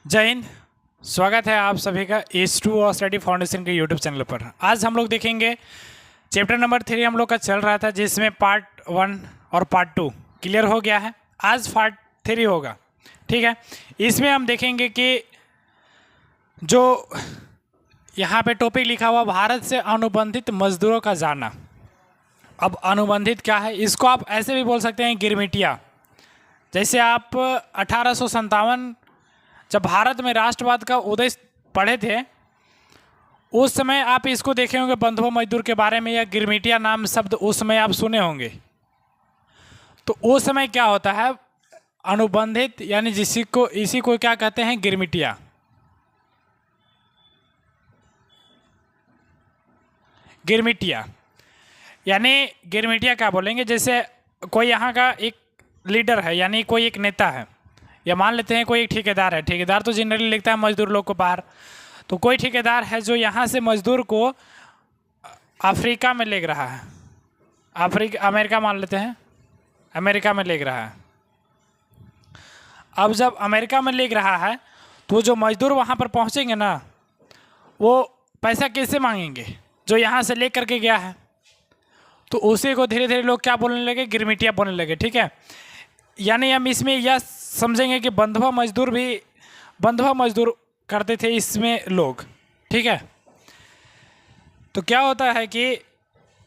जय हिंद। स्वागत है आप सभी का H2 और स्टडी फाउंडेशन के यूट्यूब चैनल पर। आज हम लोग देखेंगे चैप्टर नंबर 3 हम लोग का चल रहा था, जिसमें पार्ट 1 और पार्ट 2 क्लियर हो गया है। आज पार्ट 3 होगा, ठीक है। इसमें हम देखेंगे कि जो यहाँ पे टॉपिक लिखा हुआ भारत से अनुबंधित मजदूरों का जाना। अब अनुबंधित क्या है, इसको आप ऐसे भी बोल सकते हैं गिरमिटिया। जैसे आप 1857 जब भारत में राष्ट्रवाद का उदय पढ़े थे, उस समय आप इसको देखे होंगे बंधुआ मजदूर के बारे में, या गिरमिटिया नाम शब्द उस समय आप सुने होंगे। तो उस समय क्या होता है, अनुबंधित यानी इसी को क्या कहते हैं, गिरमिटिया। गिरमिटिया यानी गिरमिटिया क्या बोलेंगे, जैसे कोई यहाँ का एक लीडर है, यानी कोई एक नेता है, या मान लेते हैं कोई एक ठेकेदार है। ठेकेदार तो जनरली लिखता है मजदूर लोग को बाहर। तो कोई ठेकेदार है जो यहाँ से मजदूर को अफ्रीका में ले रहा है, अमेरिका मान लेते हैं, अमेरिका में ले रहा है। अब जब अमेरिका में ले रहा है तो जो मजदूर वहाँ पर पहुँचेंगे ना, वो पैसा कैसे मांगेंगे, जो यहाँ से ले करके गया है। तो उसी को धीरे धीरे लोग क्या बोलने लगे, गिरमिटिया बोलने लगे, ठीक है। यानी हम इसमें यह समझेंगे कि बंधुआ मजदूर करते थे इसमें लोग, ठीक है। तो क्या होता है कि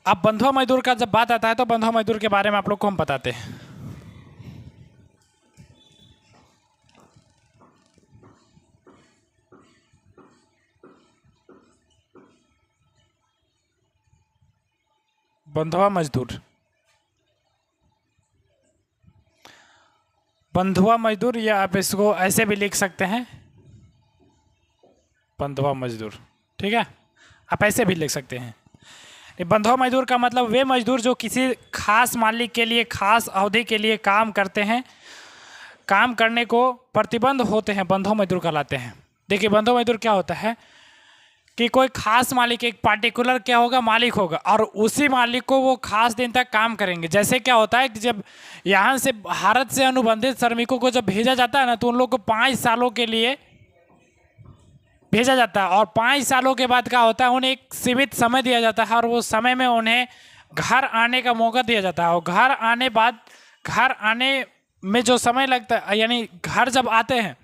अब बंधुआ मजदूर का जब बात आता है तो बंधुआ मजदूर के बारे में आप लोग को हम बताते हैं। बंधुआ मजदूर या आप इसको ऐसे भी लिख सकते हैं, बंधुआ मजदूर, ठीक है। आप ऐसे भी लिख सकते हैं। बंधुआ मजदूर का मतलब वे मजदूर जो किसी खास मालिक के लिए खास अवधि के लिए काम करते हैं, काम करने को प्रतिबंध होते हैं, बंधुआ मजदूर कहलाते हैं। देखिए बंधुआ मजदूर क्या होता है कि कोई खास मालिक, एक पार्टिकुलर क्या होगा, मालिक होगा, और उसी मालिक को वो खास दिन तक काम करेंगे। जैसे क्या होता है कि जब यहाँ से भारत से अनुबंधित श्रमिकों को जब भेजा जाता है ना, तो उन लोग को 5 सालों के लिए भेजा जाता है, और 5 सालों के बाद क्या होता है, उन्हें एक सीमित समय दिया जाता है, और वो समय में उन्हें घर आने का मौका दिया जाता है। और घर आने में जो समय लगता है, यानी घर जब आते हैं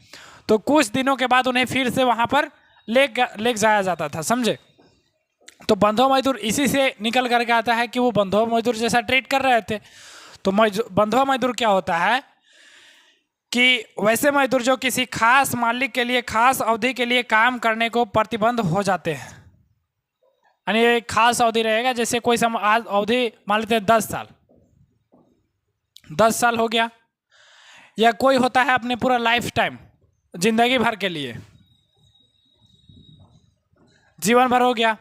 तो कुछ दिनों के बाद उन्हें फिर से वहाँ पर ले जाया जाता था, समझे। तो बंधुआ मजदूर इसी से निकल करके आता है कि वो बंधुआ मजदूर जैसा ट्रीट कर रहे थे। तो बंधुआ मजदूर क्या होता है कि वैसे मजदूर जो किसी खास मालिक के लिए खास अवधि के लिए काम करने को प्रतिबंध हो जाते हैं। यानी एक खास अवधि रहेगा, जैसे कोई आज अवधि मान लेते हैं 10 साल हो गया, या कोई होता है अपने पूरा लाइफ टाइम, जिंदगी भर के लिए, जीवन भर हो गया।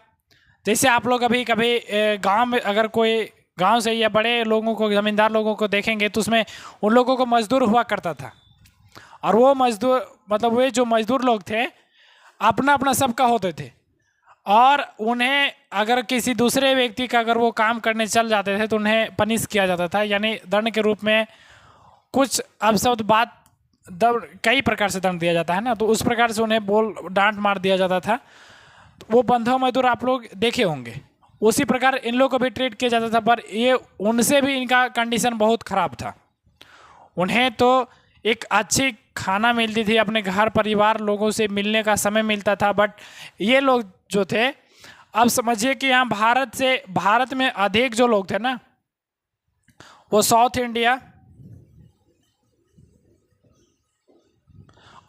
जैसे आप लोग अभी कभी गांव में अगर कोई गांव से या बड़े लोगों को, ज़मींदार लोगों को देखेंगे, तो उसमें उन लोगों को मजदूर हुआ करता था, और वो मजदूर मतलब वे जो मजदूर लोग थे अपना अपना सबका होते थे, और उन्हें अगर किसी दूसरे व्यक्ति का अगर वो काम करने चल जाते थे तो उन्हें पनिश किया जाता था, यानी दंड के रूप में कुछ अपशब्द बात कई प्रकार से दंड दिया जाता है ना, तो उस प्रकार से उन्हें डांट मार दिया जाता था। तो वो बंधुआ मजदूर आप लोग देखे होंगे, उसी प्रकार इन लोगों को भी ट्रीट किया जाता था, पर ये उनसे भी इनका कंडीशन बहुत ख़राब था। उन्हें तो एक अच्छी खाना मिलती थी, अपने घर परिवार लोगों से मिलने का समय मिलता था, बट ये लोग जो थे, अब समझिए कि यहाँ भारत में अधिक जो लोग थे ना, वो साउथ इंडिया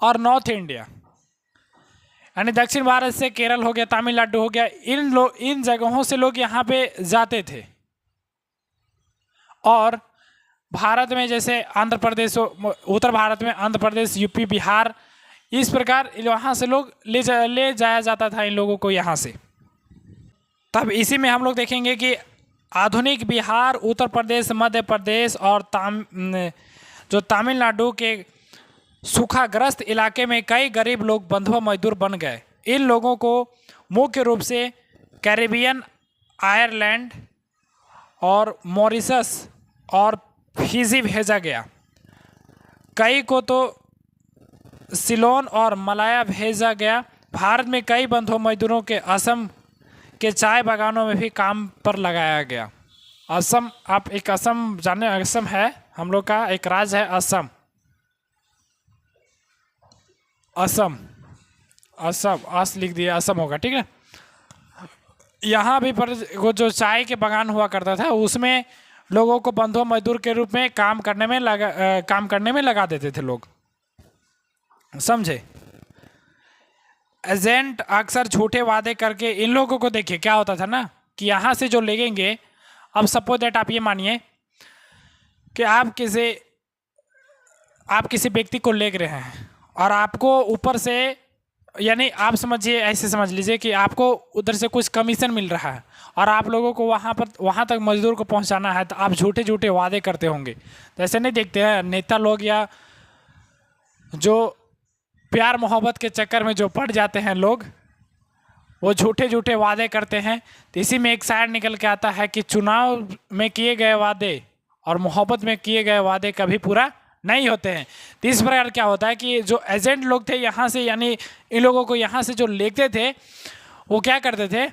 और नॉर्थ इंडिया, यानी दक्षिण भारत से केरल हो गया, तमिलनाडु हो गया, इन जगहों से लोग यहाँ पे जाते थे। और भारत में जैसे आंध्र प्रदेश, उत्तर भारत में आंध्र प्रदेश, यूपी, बिहार, इस प्रकार वहाँ से लोग ले जाया जाता था इन लोगों को यहाँ से। तब इसी में हम लोग देखेंगे कि आधुनिक बिहार, उत्तर प्रदेश, मध्य प्रदेश और जो तमिलनाडु के सूखाग्रस्त इलाके में कई गरीब लोग बंधुआ मजदूर बन गए। इन लोगों को मुख्य रूप से कैरिबियन, आयरलैंड और मॉरिशस और फिजी भेजा गया। कई को तो सिलोन और मलाया भेजा गया। भारत में कई बंधुआ मजदूरों के असम के चाय बागानों में भी काम पर लगाया गया। असम, आप एक असम जाने, असम है हम लोग का एक राज्य है असम। असम, असम, अस लिख दिया, असम होगा, ठीक है। यहाँ भी पर वो जो चाय के बागान हुआ करता था उसमें लोगों को बंधुआ मजदूर के रूप में काम करने में लगा देते थे लोग, समझे। एजेंट अक्सर झूठे वादे करके इन लोगों को, देखिए क्या होता था ना कि यहाँ से जो लेंगे, अब सपोज दैट आप ये मानिए कि आप किसी व्यक्ति को ले रहे हैं और आपको ऊपर से, यानी आप समझिए, ऐसे समझ लीजिए कि आपको उधर से कुछ कमीशन मिल रहा है और आप लोगों को वहाँ तक मजदूर को पहुँचाना है, तो आप झूठे झूठे वादे करते होंगे। तो ऐसे नहीं देखते हैं नेता लोग या जो प्यार मोहब्बत के चक्कर में जो पड़ जाते हैं लोग, वो झूठे झूठे वादे करते हैं। तो इसी में एक शायर निकल के आता है कि चुनाव में किए गए वादे और मोहब्बत में किए गए वादे कभी पूरा नहीं होते हैं। तो इस प्रकार क्या होता है कि जो एजेंट लोग थे यहाँ से, यानी इन लोगों को यहाँ से जो लेते थे, वो क्या करते थे,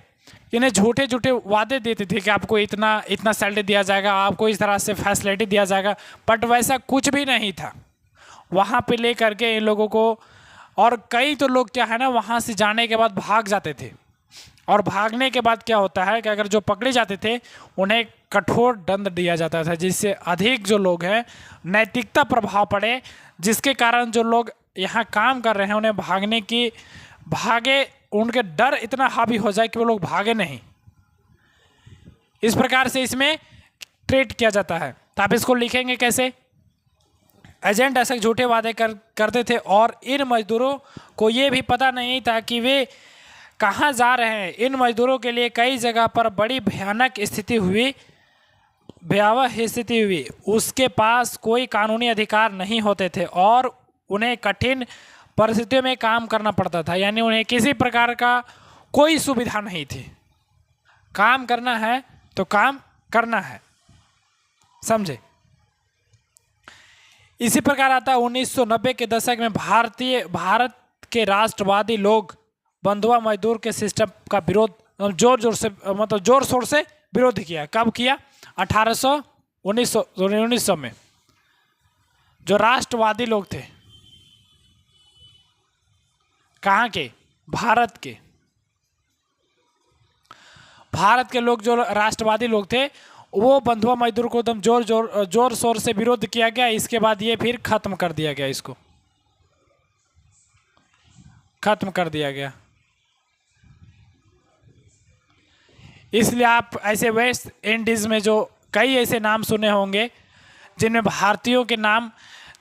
इन्हें झूठे झूठे वादे देते थे कि आपको इतना इतना सैलरी दिया जाएगा, आपको इस तरह से फैसिलिटी दिया जाएगा, बट वैसा कुछ भी नहीं था। वहाँ पे ले करके इन लोगों को, और कई तो लोग क्या है ना, वहाँ से जाने के बाद भाग जाते थे, और भागने के बाद क्या होता है कि अगर जो पकड़े जाते थे उन्हें कठोर दंड दिया जाता था, जिससे अधिक जो लोग हैं नैतिकता प्रभाव पड़े, जिसके कारण जो लोग यहाँ काम कर रहे हैं उन्हें भागे उनके डर इतना हावी हो जाए कि वो लोग भागे नहीं। इस प्रकार से इसमें ट्रीट किया जाता है। तो आप इसको लिखेंगे कैसे, एजेंट ऐसे झूठे वादे करते थे और इन मजदूरों को ये भी पता नहीं था कि वे कहाँ जा रहे हैं। इन मजदूरों के लिए कई जगह पर बड़ी भयावह स्थिति हुई। उसके पास कोई कानूनी अधिकार नहीं होते थे और उन्हें कठिन परिस्थितियों में काम करना पड़ता था, यानी उन्हें किसी प्रकार का कोई सुविधा नहीं थी। काम करना है तो काम करना है, समझे। इसी प्रकार आता है 1990 के दशक में भारत के राष्ट्रवादी लोग बंधुआ मजदूर के सिस्टम का विरोध जोर शोर से विरोध किया। कब किया? 1900 में। जो राष्ट्रवादी लोग थे, कहाँ के? भारत के लोग, जो राष्ट्रवादी लोग थे, वो बंधुआ मजदूर को एकदम जोर शोर से विरोध किया गया। इसके बाद ये फिर खत्म कर दिया गया, इसको खत्म कर दिया गया। इसलिए आप ऐसे वेस्ट इंडीज में जो कई ऐसे नाम सुने होंगे जिनमें भारतीयों के नाम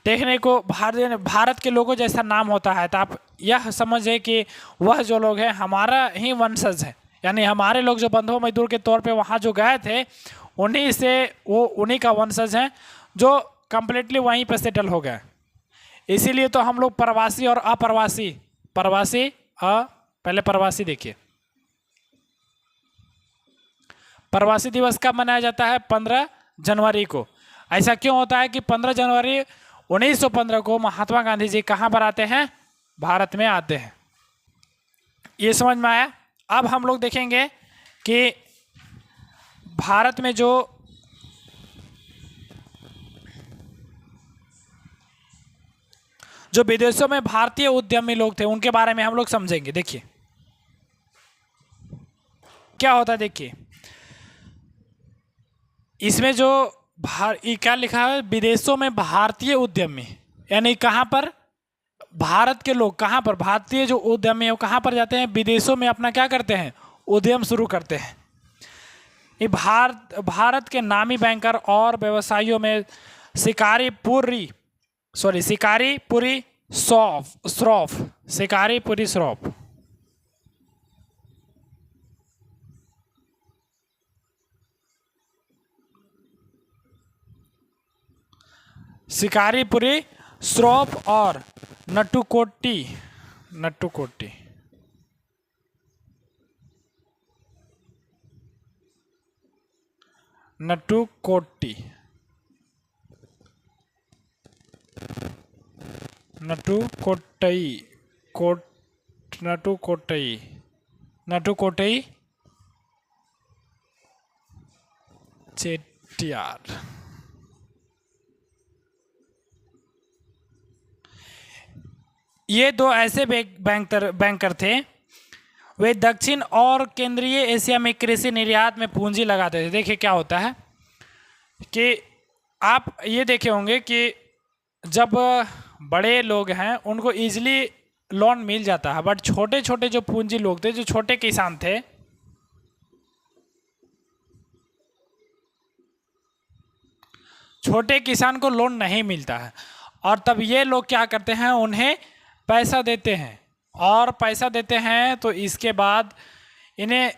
देखने को भारत के लोगों जैसा नाम होता है, तो आप यह समझे कि वह जो लोग हैं हमारा ही वंशज है, यानी हमारे लोग जो बंधुआ मजदूर के तौर पे वहाँ जो गए थे उन्हीं का वंशज हैं, जो कम्प्लीटली वहीं पर सेटल हो गए। इसीलिए तो हम लोग प्रवासी और अप्रवासी, पहले प्रवासी देखिए, प्रवासी दिवस कब मनाया जाता है? 15 जनवरी को। ऐसा क्यों होता है कि 15 जनवरी 1915 को महात्मा गांधी जी कहाँ पर आते हैं? भारत में आते हैं। ये समझ में आया? अब हम लोग देखेंगे कि भारत में जो विदेशों में भारतीय उद्यमी लोग थे उनके बारे में हम लोग समझेंगे। देखिए क्या होता है, देखिए इसमें जो क्या लिखा है, विदेशों में भारतीय उद्यमी, यानी कहाँ पर? भारत के लोग कहाँ पर, भारतीय जो उद्यमी है वो कहाँ पर जाते हैं? विदेशों में अपना क्या करते हैं? उद्यम शुरू करते हैं। ये भारत के नामी बैंकर और व्यवसायियों में शिकारी पुरी श्रॉफ और नटुकोटी नटू कोटई नटू कोटई चेट्टियार। ये दो ऐसे बैंकर थे, वे दक्षिण और केंद्रीय एशिया में कृषि निर्यात में पूंजी लगाते थे। देखिए क्या होता है कि आप ये देखे होंगे कि जब बड़े लोग हैं उनको इजीली लोन मिल जाता है, बट छोटे छोटे जो पूंजी लोग थे, जो छोटे किसान थे, छोटे किसान को लोन नहीं मिलता है। और तब ये लोग क्या करते हैं, उन्हें पैसा देते हैं, और पैसा देते हैं तो इसके बाद इन्हें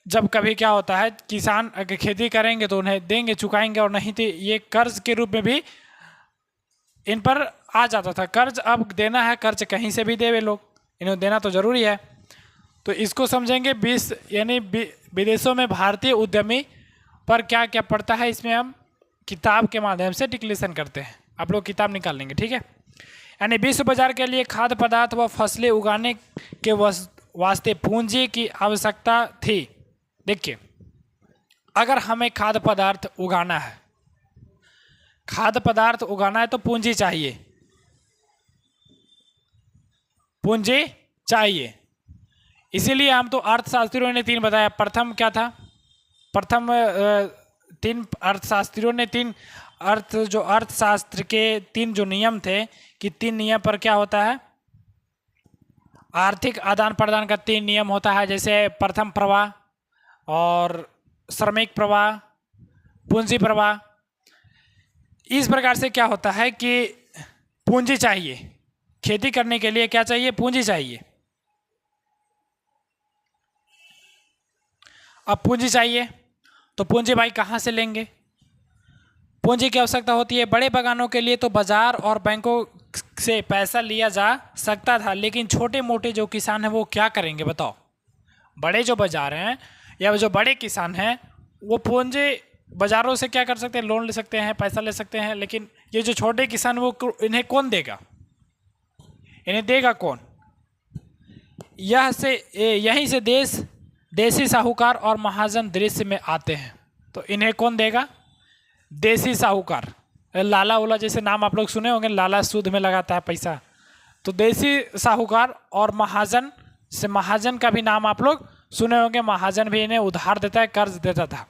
जब कभी क्या होता है, किसान अगर खेती करेंगे तो उन्हें देंगे, चुकाएंगे, और नहीं तो ये कर्ज के रूप में भी इन पर आ जाता था। कर्ज अब देना है, कर्ज कहीं से भी देवे लोग, इन्हें देना तो ज़रूरी है। तो इसको समझेंगे 20 यानी विदेशों में भारतीय उद्यमी पर क्या क्या पड़ता है, इसमें हम किताब के माध्यम से डिक्लेरेशन करते हैं। आप लोग किताब निकाल लेंगे, ठीक है। यानी विश्व बाजार के लिए खाद्य पदार्थ व फसलें उगाने के वास्ते पूंजी की आवश्यकता थी। देखिए, अगर हमें खाद्य पदार्थ उगाना है, तो पूंजी चाहिए, इसीलिए हम तो अर्थशास्त्रियों ने 3 बताया। प्रथम क्या था, प्रथम 3 अर्थशास्त्रियों ने 3 अर्थशास्त्र के 3 जो नियम थे कि 3 नियम पर क्या होता है, आर्थिक आदान प्रदान का 3 नियम होता है, जैसे प्रथम प्रवाह और श्रमिक प्रवाह, पूंजी प्रवाह। इस प्रकार से क्या होता है कि पूंजी चाहिए, खेती करने के लिए क्या चाहिए, पूंजी चाहिए। अब पूंजी चाहिए तो पूंजी भाई कहाँ से लेंगे, पूंजी की आवश्यकता होती है। बड़े बागानों के लिए तो बाजार और बैंकों से पैसा लिया जा सकता था, लेकिन छोटे मोटे जो किसान हैं वो क्या करेंगे बताओ। बड़े जो बाजार हैं या जो बड़े किसान हैं वो पूंजी बाजारों से क्या कर सकते हैं, लोन ले सकते हैं, पैसा ले सकते हैं, लेकिन ये जो छोटे किसान वो इन्हें कौन देगा, इन्हें देगा कौन। यहीं से देसी साहूकार और महाजन दृश्य में आते हैं। तो इन्हें कौन देगा, देसी साहूकार। लाला ओला जैसे नाम आप लोग सुने होंगे, लाला सूद में लगाता है पैसा। तो देसी साहूकार और महाजन से, महाजन का भी नाम आप लोग सुने होंगे, महाजन भी इन्हें उधार देता है, कर्ज देता था।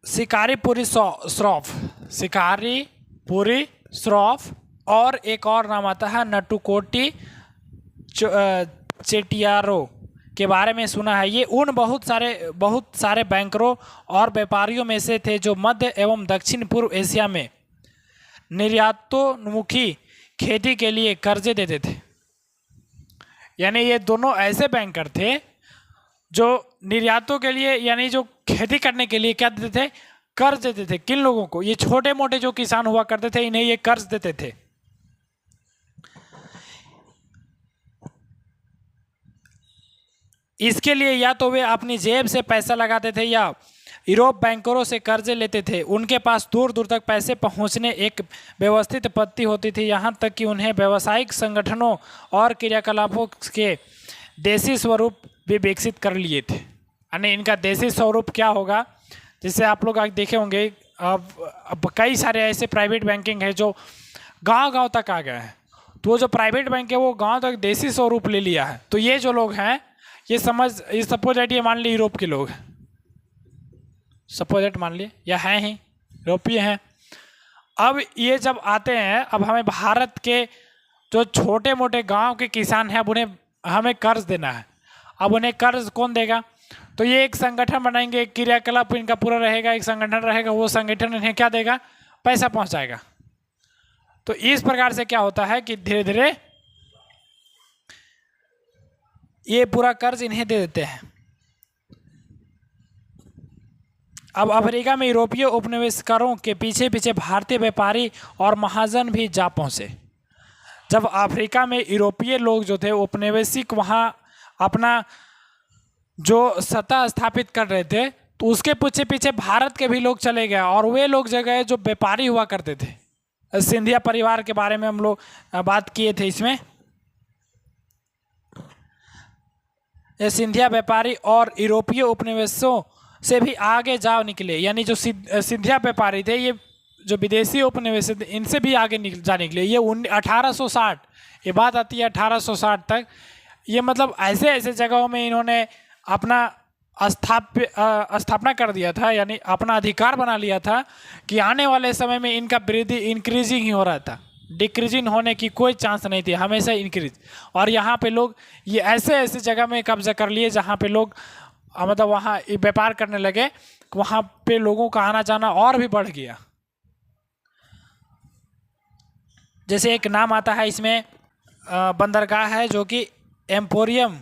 शिकारीपुरी श्रॉफ और एक और नाम आता है नटुकोटी चेटियारो के बारे में सुना है। ये उन बहुत सारे बैंकरों और व्यापारियों में से थे जो मध्य एवं दक्षिण पूर्व एशिया में निर्यातोन्मुखी खेती के लिए कर्जे देते थे। यानी ये दोनों ऐसे बैंकर थे जो निर्यातों के लिए, यानी जो खेती करने के लिए क्या देते थे, कर्ज देते थे। किन लोगों को, ये छोटे मोटे जो किसान हुआ करते थे, इन्हें ये कर्ज देते थे। इसके लिए या तो वे अपनी जेब से पैसा लगाते थे या यूरोप बैंकरों से कर्जे लेते थे। उनके पास दूर दूर तक पैसे पहुंचने एक व्यवस्थित पद्धति होती थी, यहाँ तक कि उन्हें व्यावसायिक संगठनों और क्रियाकलापों के देसी स्वरूप भी विकसित कर लिए थे। यानी इनका देसी स्वरूप क्या होगा, जैसे आप लोग आज देखे होंगे, अब कई सारे ऐसे प्राइवेट बैंकिंग है जो गांव-गांव तक आ गए हैं। तो वो जो प्राइवेट बैंक है वो गांव तक देसी स्वरूप ले लिया है। तो ये जो लोग हैं, ये सपोज ये मान लिए यूरोप के लोग हैं, सपोज मान लिए, या हैं ही यूरोपीय हैं। अब ये जब आते हैं, अब हमें भारत के जो छोटे मोटे गांव के किसान हैं, अब उन्हें हमें कर्ज देना है। अब उन्हें कर्ज कौन देगा, तो ये एक संगठन बनाएंगे, एक क्रियाकलाप इनका पूरा रहेगा, एक संगठन रहेगा, वो संगठन इन्हें क्या देगा, पैसा पहुंचाएगा। तो इस प्रकार से क्या होता है कि धीरे धीरे ये पूरा कर्ज इन्हें दे देते हैं। अब अफ्रीका में यूरोपीय उपनिवेशकारों के पीछे पीछे भारतीय व्यापारी और महाजन भी जा पहुंचे। जब अफ्रीका में यूरोपीय लोग जो थे उपनिवेशिक वहाँ अपना जो सत्ता स्थापित कर रहे थे, तो उसके पीछे पीछे भारत के भी लोग चले गए और वे लोग जो गए जो व्यापारी हुआ करते थे। सिंधिया परिवार के बारे में हम लोग बात किए थे इसमें। ये सिंधिया व्यापारी और यूरोपीय उपनिवेशों से भी आगे जा निकले, यानी जो सिंधिया व्यापारी थे ये जो विदेशी उपनिवेश थे इनसे भी आगे जा निकले। ये 1860, ये बात आती है 1860 तक। ये मतलब ऐसे ऐसे जगहों में इन्होंने अपना स्थापना कर दिया था, यानी अपना अधिकार बना लिया था कि आने वाले समय में इनका वृद्धि इंक्रीजिंग ही हो रहा था, डिक्रीजिंग होने की कोई चांस नहीं थी, हमेशा इंक्रीज। और यहाँ पे लोग ये ऐसे ऐसे जगह में कब्जा कर लिए जहाँ पे लोग मतलब वहाँ व्यापार करने लगे, वहाँ पे लोगों का आना जाना और भी बढ़ गया। जैसे एक नाम आता है इसमें बंदरगाह है जो कि एम्पोरियम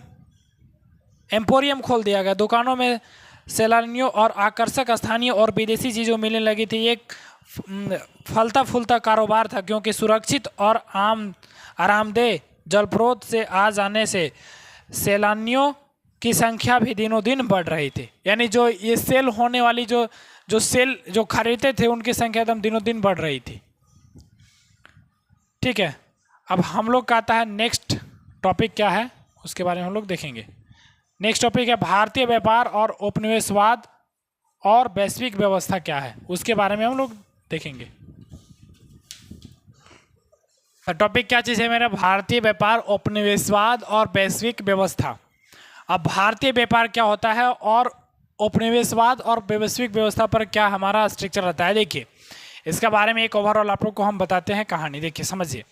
खोल दिया गया। दुकानों में सैलानियों और आकर्षक स्थानीय और विदेशी चीज़ों मिलने लगी थी। एक फलता फूलता कारोबार था क्योंकि सुरक्षित और आरामदेह जलस्रोत से आ जाने से सैलानियों की संख्या भी दिनों दिन बढ़ रही थी। यानी जो ये सेल होने वाली जो खरीदते थे उनकी संख्या एकदम दिनों दिन बढ़ रही थी। ठीक है, अब हम लोग का आता है नेक्स्ट टॉपिक क्या है उसके बारे में हम लोग देखेंगे। नेक्स्ट टॉपिक है भारतीय व्यापार और उपनिवेशवाद और वैश्विक व्यवस्था क्या है, उसके बारे में हम लोग देखेंगे। टॉपिक क्या चीज़ है मेरा? भारतीय व्यापार, उपनिवेशवाद और वैश्विक व्यवस्था। अब भारतीय व्यापार क्या होता है और उपनिवेशवाद और वैश्विक व्यवस्था पर क्या हमारा स्ट्रक्चर रहता है। देखिए इसके बारे में एक ओवरऑल आप लोग को हम बताते हैं कहानी। देखिए समझिए,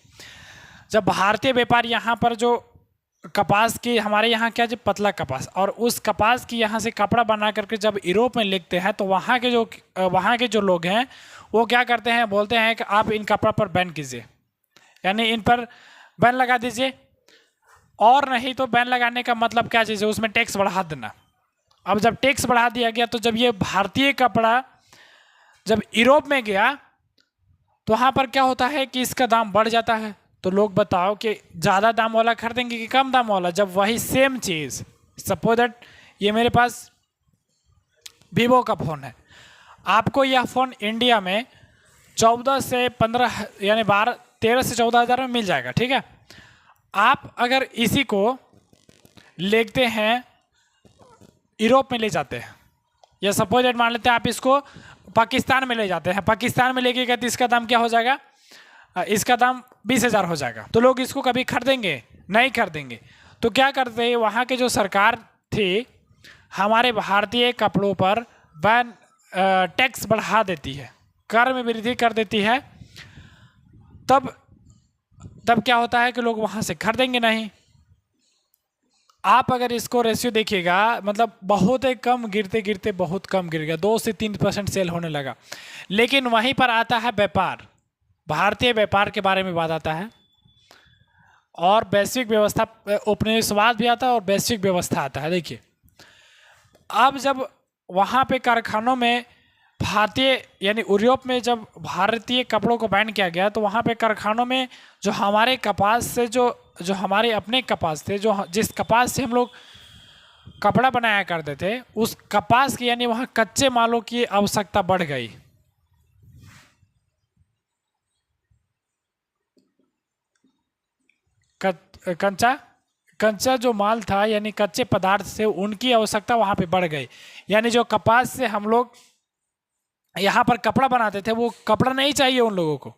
जब भारतीय व्यापार यहाँ पर जो कपास की हमारे यहाँ क्या जो पतला कपास, और उस कपास की यहाँ से कपड़ा बना करके जब यूरोप में लिखते हैं तो वहाँ के जो लोग हैं वो क्या करते हैं, बोलते हैं कि आप इन कपड़ा पर बैन कीजिए, यानी इन पर बैन लगा दीजिए। और नहीं तो बैन लगाने का मतलब क्या चीज़ है, उसमें टैक्स बढ़ा देना। अब जब टैक्स बढ़ा दिया गया तो जब ये भारतीय कपड़ा जब यूरोप में गया तो वहाँ पर क्या होता है कि इसका दाम बढ़ जाता है। तो लोग बताओ कि ज़्यादा दाम वाला खरीदेंगे कि कम दाम वाला, जब वही सेम चीज़, सपोज दैट ये मेरे पास वीवो का फ़ोन है, आपको यह फ़ोन इंडिया में 14 से 15 यानी 13 से 14 हज़ार में मिल जाएगा। ठीक है, आप अगर इसी को लेते हैं यूरोप में ले जाते हैं, या सपोज दैट मान लेते हैं आप इसको पाकिस्तान में ले जाते हैं, पाकिस्तान में लेके गए तो इसका दाम क्या हो जाएगा, इसका दाम 20,000 हो जाएगा। तो लोग इसको कभी खरीदेंगे नहीं खरीदेंगे। तो क्या करते हैं, वहाँ के जो सरकार थी हमारे भारतीय कपड़ों पर बैन टैक्स बढ़ा देती है, कर में वृद्धि कर देती है। तब क्या होता है कि लोग वहाँ से खरीदेंगे नहीं। आप अगर इसको रेशियो देखिएगा, मतलब बहुत ही कम गिरते गिरते बहुत कम गिर गया, 2 से 3% सेल होने लगा। लेकिन वहीं पर आता है व्यापार, भारतीय व्यापार के बारे में बात आता है, और वैश्विक व्यवस्था, उपनिवेशवाद भी आता है और वैश्विक व्यवस्था आता है। देखिए अब जब वहाँ पे कारखानों में भारतीय यानी यूरोप में जब भारतीय कपड़ों को बैन किया गया तो वहाँ पे कारखानों में जो हमारे कपास से जो हमारे अपने कपास थे, जो जिस कपास से हम लोग कपड़ा बनाया करते थे, उस कपास की यानी वहाँ कच्चे मालों की आवश्यकता बढ़ गई। कच्चा जो माल था यानी कच्चे पदार्थ से उनकी आवश्यकता वहाँ पे बढ़ गई। यानी जो कपास से हम लोग यहाँ पर कपड़ा बनाते थे वो कपड़ा नहीं चाहिए उन लोगों को,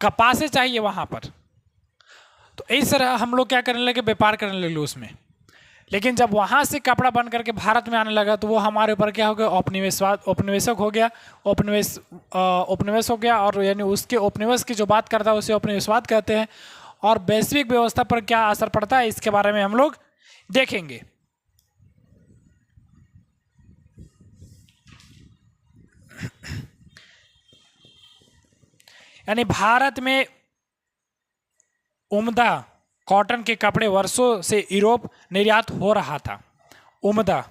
कपास से चाहिए वहाँ पर। तो इस तरह हम लोग क्या करने लगे, व्यापार करने लगे उसमें। लेकिन जब वहाँ से कपड़ा बन करके भारत में आने लगा तो वो हमारे ऊपर क्या हो गया, उपनिवेशक हो गया, उपनिवेश हो गया। और यानी उसके उपनिवेश की जो बात करता है उसे उपनिवेशवाद कहते हैं। और वैश्विक व्यवस्था पर क्या असर पड़ता है इसके बारे में हम लोग देखेंगे। यानी भारत में उम्दा कॉटन के कपड़े वर्षों से यूरोप निर्यात हो रहा था। उम्दा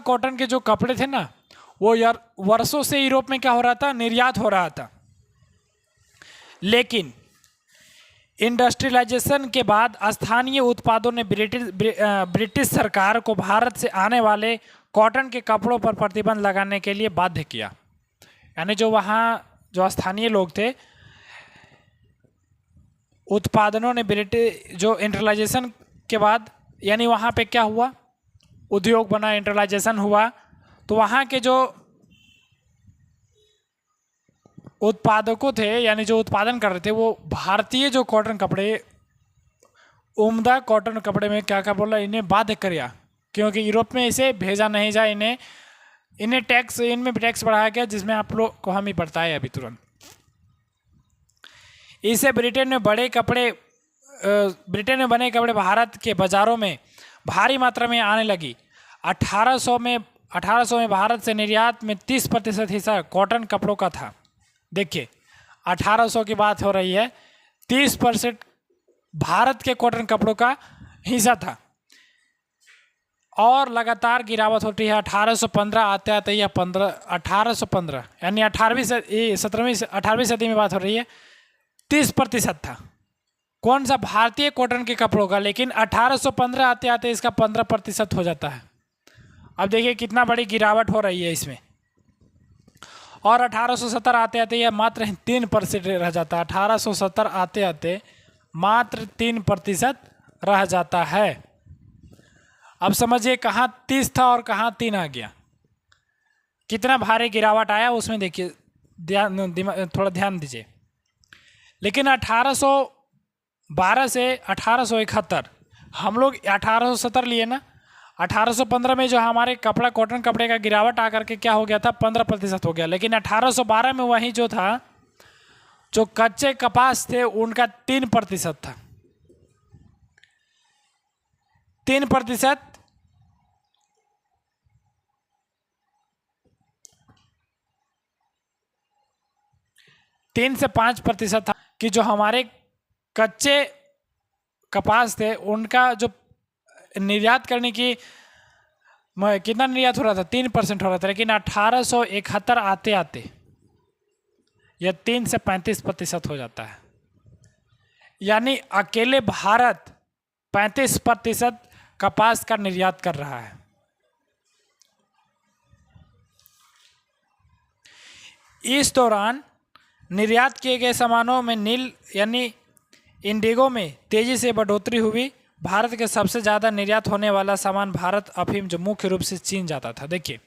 कॉटन के जो कपड़े थे ना वो यार वर्षों से यूरोप में क्या हो रहा था, निर्यात हो रहा था। लेकिन इंडस्ट्रियलाइजेशन के बाद स्थानीय उत्पादों ने ब्रिटिश सरकार को भारत से आने वाले कॉटन के कपड़ों पर प्रतिबंध लगाने के लिए बाध्य किया। यानी जो वहाँ जो स्थानीय लोग थे, उत्पादनों ने ब्रिटिश जो इंडस्ट्रियलाइजेशन के बाद, यानी वहाँ पे क्या हुआ, उद्योग बना, इंडस्ट्रियलाइजेशन हुआ, तो वहाँ के जो उत्पादकों थे, यानी जो उत्पादन कर रहे थे, वो भारतीय जो कॉटन कपड़े, उम्दा कॉटन कपड़े में क्या क्या बोला, इन्हें बाध्य किया, क्योंकि यूरोप में इसे भेजा नहीं जाए, इन्हें टैक्स, इनमें टैक्स बढ़ाया गया, जिसमें आप लोग को हम ही बताए अभी तुरंत। इससे ब्रिटेन में बने कपड़े भारत के बाज़ारों में भारी मात्रा में आने लगी। 1800 में भारत से निर्यात में 30% हिस्सा कॉटन कपड़ों का था। देखिए 1800 की बात हो रही है, 30% भारत के कॉटन कपड़ों का हिस्सा था और लगातार गिरावट होती है। 1815 आते आते या 1815 यानी 18वीं सदी में बात हो रही है, 30% था कौन सा, भारतीय कॉटन के कपड़ों का, लेकिन 1815 आते आते इसका 15% हो जाता है। अब देखिए कितना बड़ी गिरावट हो रही है इसमें। और 1870 आते आते यह मात्र 3% रह जाता है। 1870 आते आते मात्र 3% रह जाता है। अब समझिए कहाँ 30 था और कहाँ 3 आ गया, कितना भारी गिरावट आया उसमें। देखिए थोड़ा ध्यान दीजिए। लेकिन 1812 से 1871 हम लोग 1870 लिए ना, 1815 में जो हमारे कॉटन कपड़े का गिरावट आकर के क्या हो गया था, 15% हो गया। लेकिन 1812 में वही जो था, जो कच्चे कपास थे उनका 3% था, 3%। 3 से 5% था कि जो हमारे कच्चे कपास थे उनका जो निर्यात करने की कितना निर्यात हो रहा था, 3% हो रहा था। लेकिन 1871 आते आते यह 3 से 35% हो जाता है। यानी अकेले भारत 35% कपास का निर्यात कर रहा है। इस दौरान निर्यात किए गए सामानों में नील यानी इंडिगो में तेजी से बढ़ोतरी हुई। भारत के सबसे ज़्यादा निर्यात होने वाला सामान भारत अफीम, जो मुख्य रूप से चीन जाता था। देखिए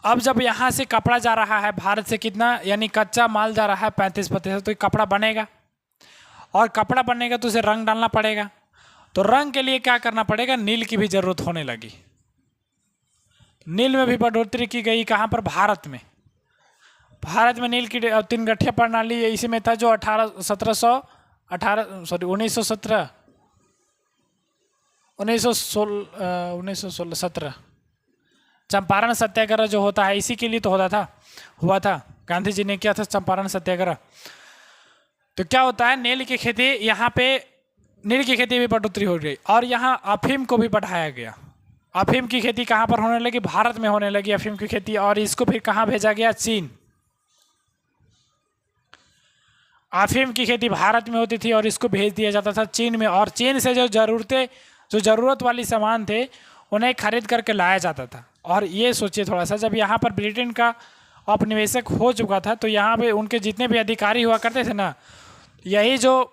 अब जब यहाँ से कपड़ा जा रहा है भारत से, कितना यानी कच्चा माल जा रहा है 35%, तो कपड़ा बनेगा और कपड़ा बनेगा तो उसे रंग डालना पड़ेगा। तो रंग के लिए क्या करना पड़ेगा, नील की भी ज़रूरत होने लगी। नील में भी बढ़ोतरी की गई। कहाँ पर, भारत में। भारत में नील की 3 गठिया प्रणाली इसी में था, जो 1917 चंपारण सत्याग्रह जो होता है, इसी के लिए तो हुआ था। गांधी जी ने किया था चंपारण सत्याग्रह। तो क्या होता है, नील की खेती, यहाँ पे नील की खेती भी बढ़ोतरी हो गई और यहाँ अफीम को भी बढ़ाया गया। अफीम की खेती कहाँ पर होने लगी, भारत में होने लगी अफीम की खेती। और इसको फिर कहाँ भेजा गया, चीन। अफीम की खेती भारत में होती थी और इसको भेज दिया जाता था चीन में। और चीन से जो ज़रूरत वाली सामान थे उन्हें खरीद करके लाया जाता था। और ये सोचिए थोड़ा सा, जब यहाँ पर ब्रिटेन का औपनिवेशिक हो चुका था, तो यहाँ पे उनके जितने भी अधिकारी हुआ करते थे ना, ये जो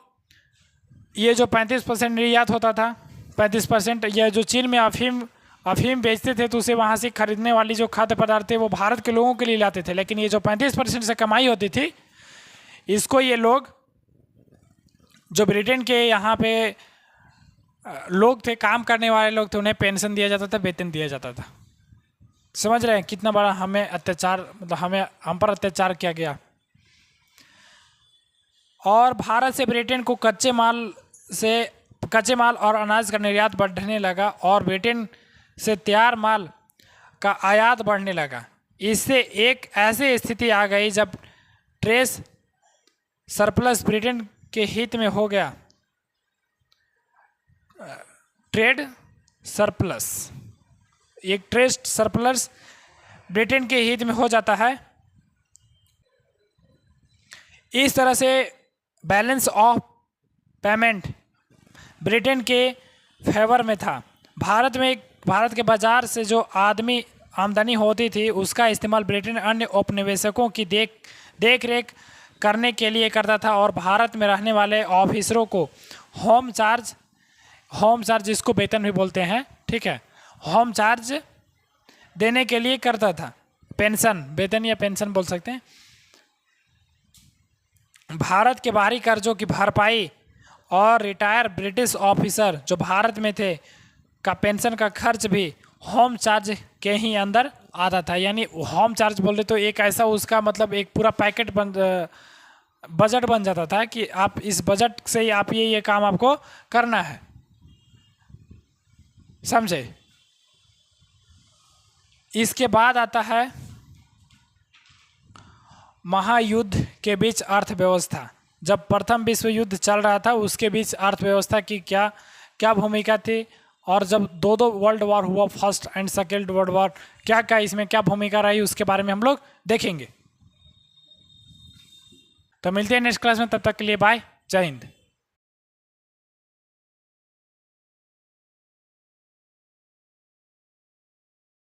35% निर्यात होता था, 35% यह जो चीन में अफीम बेचते थे, तो उसे वहाँ से खरीदने वाली जो खाद्य पदार्थ थे वो भारत के लोगों के लिए लाते थे। लेकिन ये जो 35% से कमाई होती थी, इसको ये लोग जो ब्रिटेन के यहाँ पे लोग थे, काम करने वाले लोग थे, उन्हें पेंशन दिया जाता था, वेतन दिया जाता था। समझ रहे हैं कितना बड़ा हमें अत्याचार, मतलब हम पर अत्याचार किया गया। और भारत से ब्रिटेन को कच्चे माल और अनाज का निर्यात बढ़ने लगा और ब्रिटेन से तैयार माल का आयात बढ़ने लगा। इससे एक ऐसी स्थिति आ गई जब ट्रेड सरप्लस ब्रिटेन के हित में हो गया। ट्रेड सरप्लस ब्रिटेन के हित में हो जाता है। इस तरह से बैलेंस ऑफ पेमेंट ब्रिटेन के फेवर में था। भारत के बाजार से जो आमदनी होती थी उसका इस्तेमाल ब्रिटेन अन्य औपनिवेशकों की देख रेख करने के लिए करता था और भारत में रहने वाले ऑफिसरों को होम चार्ज जिसको वेतन भी बोलते हैं, ठीक है, होम चार्ज देने के लिए करता था। पेंशन, वेतन या पेंशन बोल सकते हैं। भारत के बाहरी कर्जों की भरपाई और रिटायर ब्रिटिश ऑफिसर जो भारत में थे का पेंशन का खर्च भी होम चार्ज के ही अंदर आता था। यानी होम चार्ज बोल रहे तो एक ऐसा उसका मतलब एक पूरा पैकेट बजट बन जाता था कि आप इस बजट से ही आप ये काम आपको करना है, समझे। इसके बाद आता है महायुद्ध के बीच अर्थव्यवस्था। जब प्रथम विश्व युद्ध चल रहा था उसके बीच अर्थव्यवस्था की क्या भूमिका थी, और जब दो वर्ल्ड वॉर हुआ, first and second world war, क्या इसमें क्या भूमिका रही उसके बारे में हम लोग देखेंगे। तो मिलते हैं नेक्स्ट क्लास में, तब तक के लिए बाय, जय हिंद।